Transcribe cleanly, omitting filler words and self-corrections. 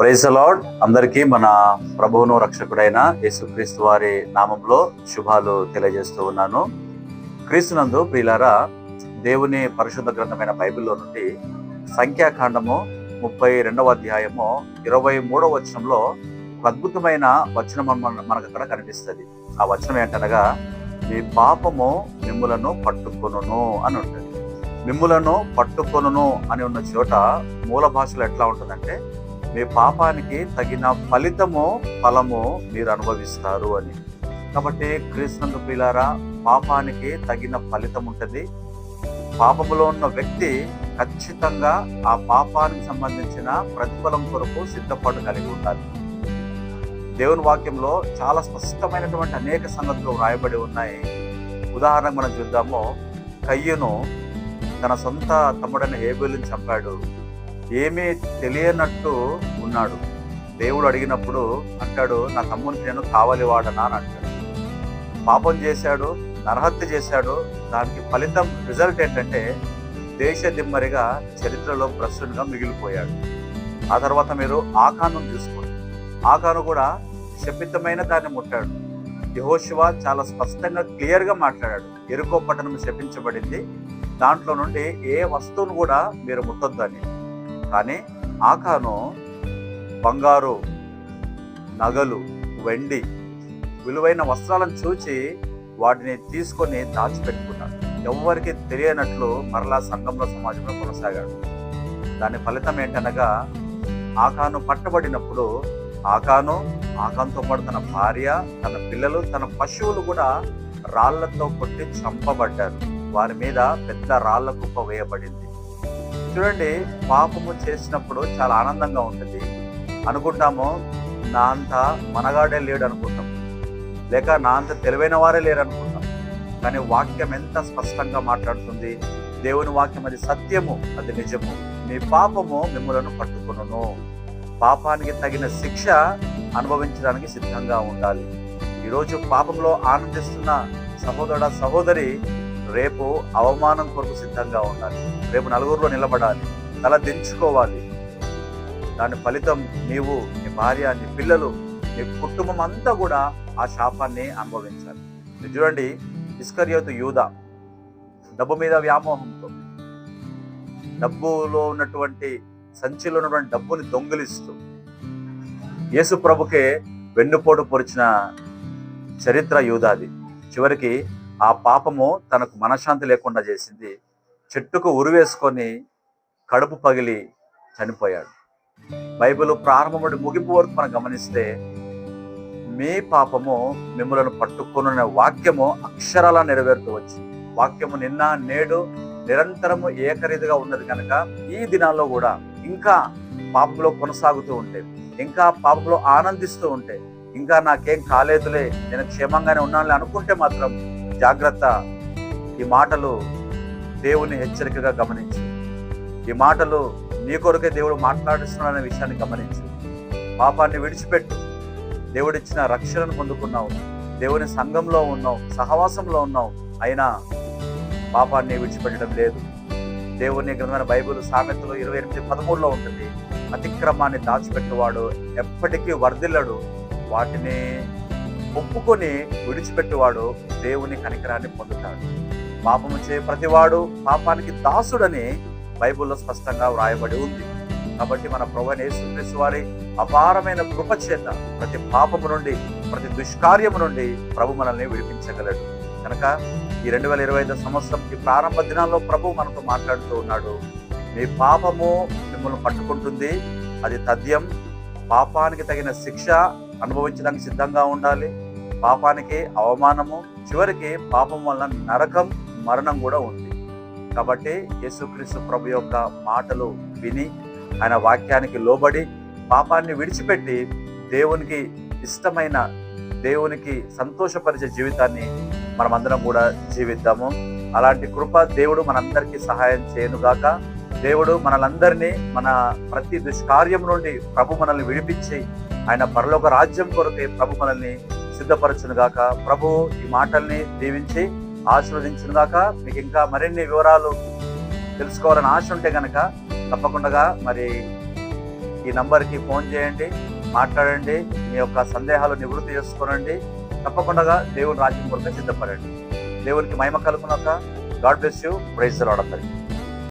Praise the Lord. అందరికీ మన ప్రభువును రక్షకుడైన యేసుక్రీస్తు వారి నామంలో శుభాలు తెలియజేస్తూ ఉన్నాను. క్రీస్తునందు ప్రియులారా, దేవుని పరిశుద్ధ గ్రంథమైన బైబిల్లో నుండి సంఖ్యాకాండము 32వ అధ్యాయము 23వ వచనంలో ఒక అద్భుతమైన వచనం మనకు అక్కడ కనిపిస్తుంది. ఆ వచనం ఏంటనగా, మీ పాపము మిమ్ములను పట్టుకొనును అని ఉంటుంది. మిమ్ములను పట్టుకొనును అని ఉన్న చోట మూల భాషలో ఎట్లా ఉంటుందంటే, మీ పాపానికి తగిన ఫలము మీరు అనుభవిస్తారు అని. కాబట్టి క్రీస్తునందు ప్రియులారా, పాపానికి తగిన ఫలితం ఉంటుంది. పాపములో ఉన్న వ్యక్తి ఖచ్చితంగా ఆ పాపానికి సంబంధించిన ప్రతిఫలం కొరకు సిద్ధపాటు కలిగి ఉండాలి. దేవుని వాక్యంలో చాలా స్పష్టమైనటువంటి అనేక సంగతులు వ్రాయబడి ఉన్నాయి. ఉదాహరణకు మనం చూద్దాము. కయ్యను తన సొంత తమ్ముడైన హేబేలుని చంపాడు. ఏమీ తెలియనట్టు ఉన్నాడు. దేవుడు అడిగినప్పుడు అంటాడు, నా తమ్మునికి నేను కావలి వాడనా అని అంటాడు. పాపం చేశాడు, నరహత్య చేశాడు. దానికి ఫలితం రిజల్ట్ ఏంటంటే దేశ దిమ్మరిగా చరిత్రలో భ్రష్టునిగా మిగిలిపోయాడు. ఆ తర్వాత మీరు ఆకాను చూసుకోండి. ఆకాను కూడా శపితమైన దాన్ని ముట్టాడు. యెహోషువ చాలా స్పష్టంగా క్లియర్గా మాట్లాడాడు, యెరికో పట్టణం శపించబడింది, దాంట్లో నుండి ఏ వస్తువును కూడా మీరు ముట్టొద్దు అని. కానీ ఆకాను బంగారు నగలు, వెండి, విలువైన వస్త్రాలను చూచి వాటిని తీసుకొని దాచిపెట్టుకున్నాడు. ఎవరికి తెలియనట్లు మరలా సంఘంలో, సమాజంలో కొనసాగాడు. దాని ఫలితం ఏంటనగా, ఆకాను పట్టబడినప్పుడు ఆకానుతో పాటు తన భార్య, తన పిల్లలు, తన పశువులు కూడా రాళ్లతో కొట్టి చంపబడ్డారు. వారి మీద పెద్ద రాళ్ల కుప్ప వేయబడింది. చూడండి, పాపము చేసినప్పుడు చాలా ఆనందంగా ఉంటుంది. అనుకుంటాము, నా అంత మనగాడే లేడు అనుకుంటాం, లేక నా అంత తెలివైన వారే లేరు అనుకుంటాం. కానీ వాక్యం ఎంత స్పష్టంగా మాట్లాడుతుంది. దేవుని వాక్యం అది సత్యము, అది నిజము. మీ పాపము మిమ్ములను పట్టుకొనును. పాపానికి తగిన శిక్ష అనుభవించడానికి సిద్ధంగా ఉండాలి. ఈరోజు పాపంలో ఆనందిస్తున్న సహోదరుడ, సహోదరి, రేపు అవమానం కొరకు సిద్ధంగా ఉండాలి. రేపు నలుగురిలో నిలబడాలి, తల దించుకోవాలి. దాని ఫలితం నీవు, నీ భార్య, నీ పిల్లలు, నీ కుటుంబం అంతా కూడా ఆ శాపాన్ని అనుభవించాలి. మీరు చూడండి, ఇస్కరియోతు యూదా డబ్బు మీద వ్యామోహంతో, డబ్బులో ఉన్నటువంటి సంచిలో ఉన్నటువంటి డబ్బుని దొంగిలిస్తూ యేసు ప్రభుకే వెన్నుపోటు పొడిచిన చరిత్ర యూదాది. చివరికి ఆ పాపము తనకు మనశ్శాంతి లేకుండా చేసింది. చెట్టుకు ఉరివేసుకొని కడుపు పగిలి చనిపోయాడు. బైబిల్ ప్రారంభం నుండి ముగింపు వరకు మనం గమనిస్తే, మీ పాపము మిమ్మలను పట్టుకొనున్న వాక్యము అక్షరాలా నెరవేరుతూ వచ్చింది. వాక్యము నిన్న నేడు నిరంతరము ఏకరీతిగా ఉన్నది కనుక ఈ దినాల్లో కూడా ఇంకా పాపంలో కొనసాగుతూ ఉంటే, ఇంకా పాపంలో ఆనందిస్తూ ఉంటే, ఇంకా నాకేం కాలేదులే, నేను క్షేమంగానే ఉన్నానులే అనుకుంటే మాత్రం జాగ్రత్త. ఈ మాటలు దేవుని హెచ్చరికగా గమనించు. ఈ మాటలు నీ కొరకే దేవుడు మాట్లాడుతున్నాడనే విషయాన్ని గమనించు. పాపాన్ని విడిచిపెట్టు. దేవుడిచ్చిన రక్షణను పొందుకున్నావు, దేవుని సంఘంలో ఉన్నావు, సహవాసంలో ఉన్నావు, అయినా పాపాన్ని విడిచిపెట్టడం లేదు. దేవుని గ్రంథమైన బైబిల్ సామెతలు 28:13 ఉంటుంది, అతిక్రమాన్ని దాచిపెట్టువాడు ఎప్పటికీ వర్ధిల్లడు, వాటిని ఒప్పుకొని విడిచిపెట్టువాడు దేవుని కనికరాన్ని పొందుతాడు. పాపము చే ప్రతివాడు పాపానికి దాసుడని బైబిల్లో స్పష్టంగా వ్రాయబడి ఉంది. కాబట్టి మన ప్రభువైన యేసుక్రీస్తు వారి అపారమైన కృప చేత ప్రతి పాపము నుండి, ప్రతి దుష్కార్యము నుండి ప్రభు మనల్ని విడిపించగలడు. కనుక ఈ 2025 సంవత్సరం ఈ ప్రారంభ దినాల్లో ప్రభు మనతో మాట్లాడుతూ ఉన్నాడు. మీ పాపము మిమ్మల్ని పట్టుకుంటుంది, అది తథ్యం. పాపానికి తగిన శిక్ష అనుభవించడానికి సిద్ధంగా ఉండాలి. పాపానికి అవమానము, చివరికి పాపం వలన నరకం, మరణం కూడా ఉంది. కాబట్టి యేసుక్రీస్తు ప్రభు యొక్క మాటలు విని, ఆయన వాక్యానికి లోబడి పాపాన్ని విడిచిపెట్టి దేవునికి ఇష్టమైన, దేవునికి సంతోషపరిచే జీవితాన్ని మనమందరం కూడా జీవిద్దాము. అలాంటి కృప దేవుడు మనందరికీ సహాయం చేయనుగాక. దేవుడు మనలందరినీ మన ప్రతి దుష్కార్యం నుండి ప్రభు మనల్ని విడిపించి ఆయన పరలోక రాజ్యం కొరకే ప్రభు మనల్ని సిద్ధపరచునుగాక. ప్రభు ఈ మాటల్ని దీవించి ఆశీర్వదించునుగాక. మీకు ఇంకా మరిన్ని వివరాలు తెలుసుకోవాలని ఆశ ఉంటే కనుక తప్పకుండా మరి ఈ నంబర్కి ఫోన్ చేయండి, మాట్లాడండి, మీ యొక్క సందేహాలు నివృత్తి చేసుకోనండి. తప్పకుండా దేవుని రాజ్యం కొరకు సిద్ధపడండి. దేవునికి మహిమ కలుగునక. God bless you. Praise the Lord అందరికీ.